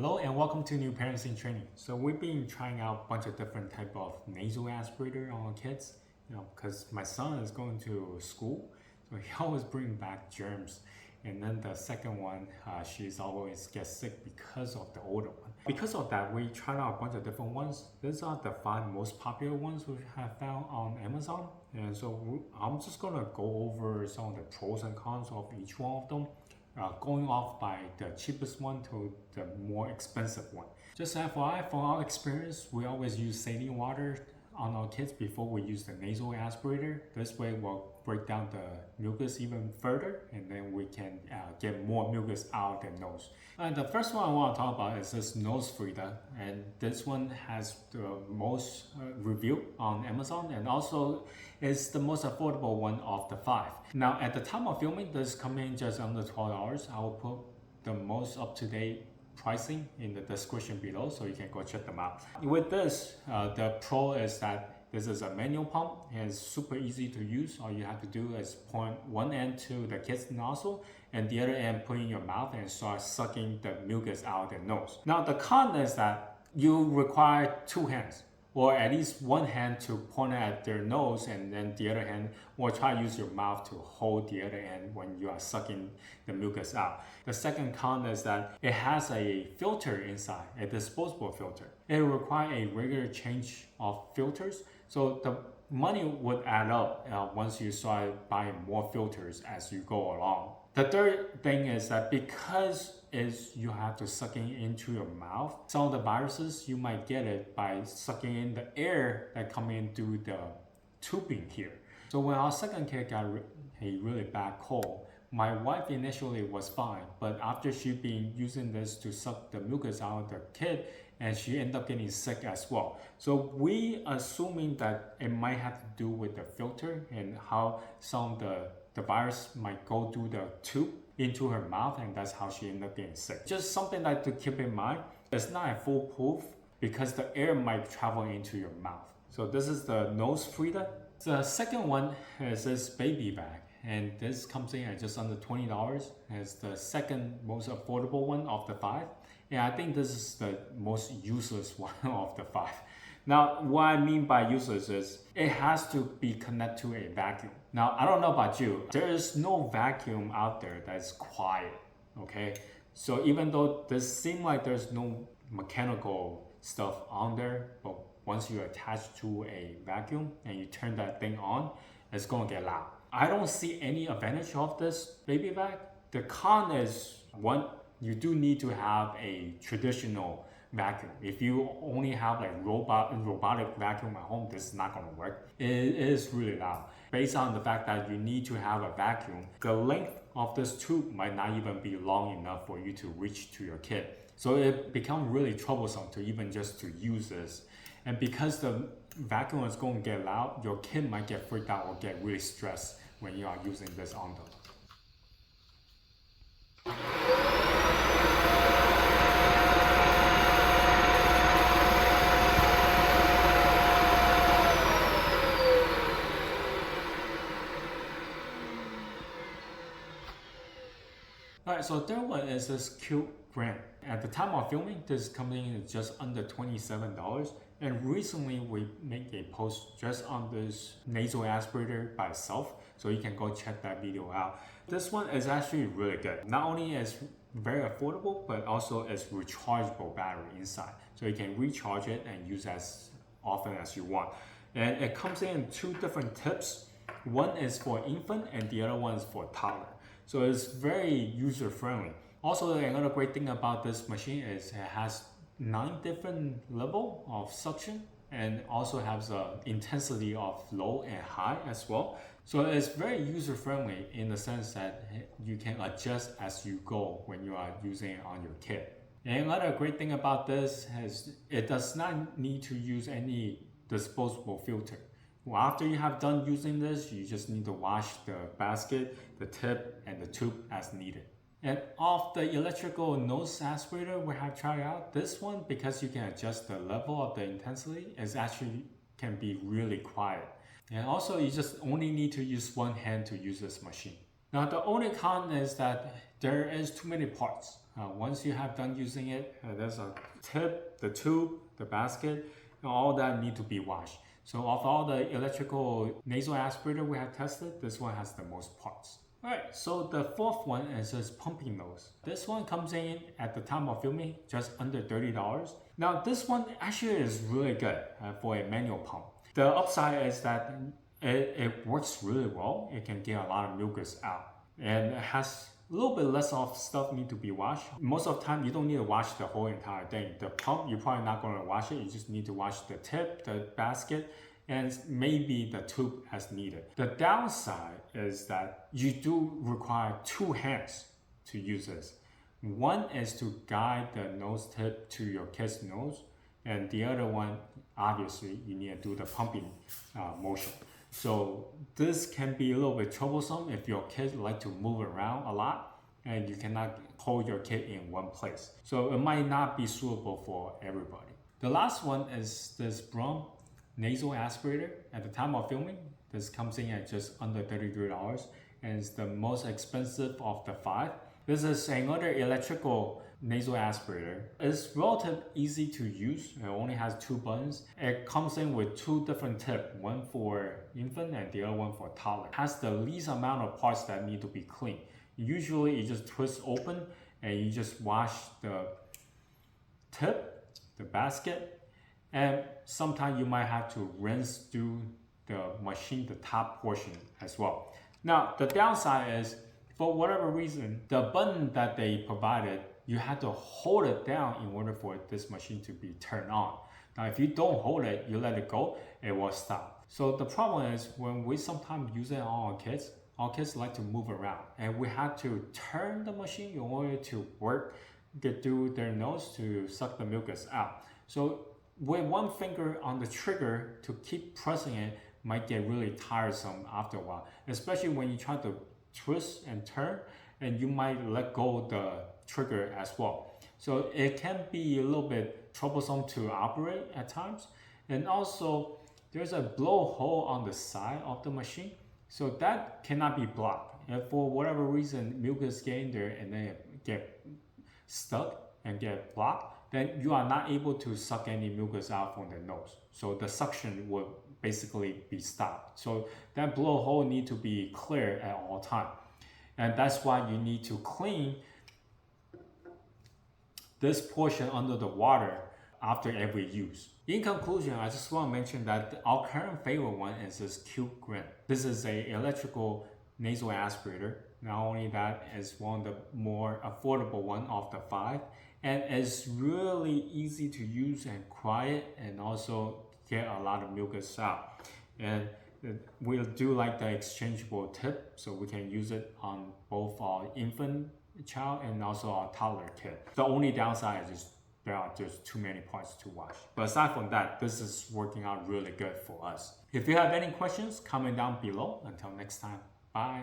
Hello and welcome to New Parents in Training. So we've been trying out a bunch of different type of nasal aspirator on our kids, because my son is going to school, so he always bring back germs. And then the second one, she's always gets sick because of the older one. Because of that, we tried out a bunch of different ones. These are the 5 most popular ones we have found on Amazon. And so I'm just gonna go over some of the pros and cons of each one of them. Going off by the cheapest one to the more expensive one. Just FYI, from our experience, we always use saline water on our kids before we use the nasal aspirator. This way we'll break down the mucus even further, and then we can get more mucus out of the nose. And the first one I want to talk about is this NoseFrida, and this one has the most review on Amazon, and also is the most affordable one of the 5. Now at the time of filming, this coming just under $12. I will put the most up-to-date pricing in the description below, so you can go check them out. With this, the pro is that this is a manual pump and it's super easy to use. All you have to do is point one end to the kid's nostril and the other end put in your mouth and start sucking the mucus out of their nose. Now the con is that you require 2 hands, or at least one hand to point at their nose, and then the other hand, or try to use your mouth to hold the other end when you are sucking the mucus out. The second con is that it has a filter inside, a disposable filter. It requires a regular change of filters, so the money would add up once you start buying more filters as you go along. The third thing is that because you have to suck it into your mouth, some of the viruses you might get it by sucking in the air that come in through the tubing here. So when our second kid got a really bad cold, my wife initially was fine, but after she been using this to suck the mucus out of the kid, and she ended up getting sick as well. So we assuming that it might have to do with the filter and how some of the virus might go through the tube into her mouth, and that's how she ended up getting sick. Just something like to keep in mind. It's not a foolproof because the air might travel into your mouth. So this is the NoseFrida. The second one is this Baby-Vac, and this comes in at just under $20. It's the second most affordable one of the 5. And I think this is the most useless one of the 5. Now, what I mean by useless is it has to be connected to a vacuum. Now, I don't know about you, there is no vacuum out there that's quiet, okay? So even though this seems like there's no mechanical stuff on there, but once you attach to a vacuum and you turn that thing on, it's gonna get loud. I don't see any advantage of this Baby-Vac. The con is, one, you do need to have a traditional vacuum. If you only have like robotic vacuum at home, this is not going to work. It is really loud. Based on the fact that you need to have a vacuum, the length of this tube might not even be long enough for you to reach to your kid. So it becomes really troublesome to even just to use this. And because the vacuum is going to get loud, your kid might get freaked out or get really stressed when you are using this on them. Alright, so third one is this CuteGrin. At the time of filming, this company is just under $27. And recently we made a post just on this nasal aspirator by itself, so you can go check that video out. This one is actually really good. Not only is very affordable, but also it's rechargeable battery inside. So you can recharge it and use as often as you want. And it comes in 2 different tips. One is for infant and the other one is for toddler. So it's very user-friendly. Also, another great thing about this machine is it has 9 different levels of suction, and also has the intensity of low and high as well. So it's very user-friendly in the sense that you can adjust as you go when you are using it on your kid. And another great thing about this is it does not need to use any disposable filter. Well, after you have done using this, you just need to wash the basket, the tip, and the tube as needed. And of the electrical nose aspirator we have tried out, this one, because you can adjust the level of the intensity, is actually can be really quiet. And also, you just only need to use one hand to use this machine. Now, the only con is that there is too many parts. Once you have done using it, there's a tip, the tube, the basket, and all that need to be washed. So of all the electrical nasal aspirator we have tested, this one has the most parts. Alright, so the fourth one is this Pumpinose. This one comes in at the time of filming just under $30. Now this one actually is really good for a manual pump. The upside is that it works really well. It can get a lot of mucus out, and it has a little bit less of stuff need to be washed. Most of the time, you don't need to wash the whole entire thing. The pump, you're probably not going to wash it. You just need to wash the tip, the basket, and maybe the tube as needed. The downside is that you do require 2 hands to use this. One is to guide the nose tip to your kid's nose, and the other one, obviously, you need to do the pumping motion. So this can be a little bit troublesome if your kids like to move around a lot and you cannot hold your kid in one place. So it might not be suitable for everybody. The last one is this Braun nasal aspirator. At the time of filming, this comes in at just under $33 and it's the most expensive of the 5. This is another electrical nasal aspirator. It's relatively easy to use. It only has 2 buttons. It comes in with 2 different tips, one for infant and the other one for toddler. It has the least amount of parts that need to be cleaned. Usually you just twist open and you just wash the tip, the basket, and sometimes you might have to rinse through the machine, the top portion as well. Now the downside is, for whatever reason, the button that they provided, you have to hold it down in order for this machine to be turned on. Now, if you don't hold it, you let it go, it will stop. So the problem is when we sometimes use it on our kids like to move around, and we have to turn the machine in order to get through their nose to suck the mucus out. So with one finger on the trigger to keep pressing it might get really tiresome after a while, especially when you try to twist and turn, and you might let go the trigger as well. So it can be a little bit troublesome to operate at times. And also there's a blowhole on the side of the machine, so that cannot be blocked. And for whatever reason, mucus get in there and then get stuck and get blocked, then you are not able to suck any mucus out from the nose. So the suction will basically be stopped. So that blowhole need to be clear at all time. And that's why you need to clean this portion under the water after every use. In conclusion, I just want to mention that our current favorite one is this CuteGrin. This is an electrical nasal aspirator. Not only that, it's one of the more affordable one of the 5, and it's really easy to use and quiet, and also get a lot of mucus out. And we do like the exchangeable tip, so we can use it on both our infant child and also our toddler kid. The only downside is there are just too many parts to wash. But aside from that, this is working out really good for us. If you have any questions, comment down below. Until next time, bye.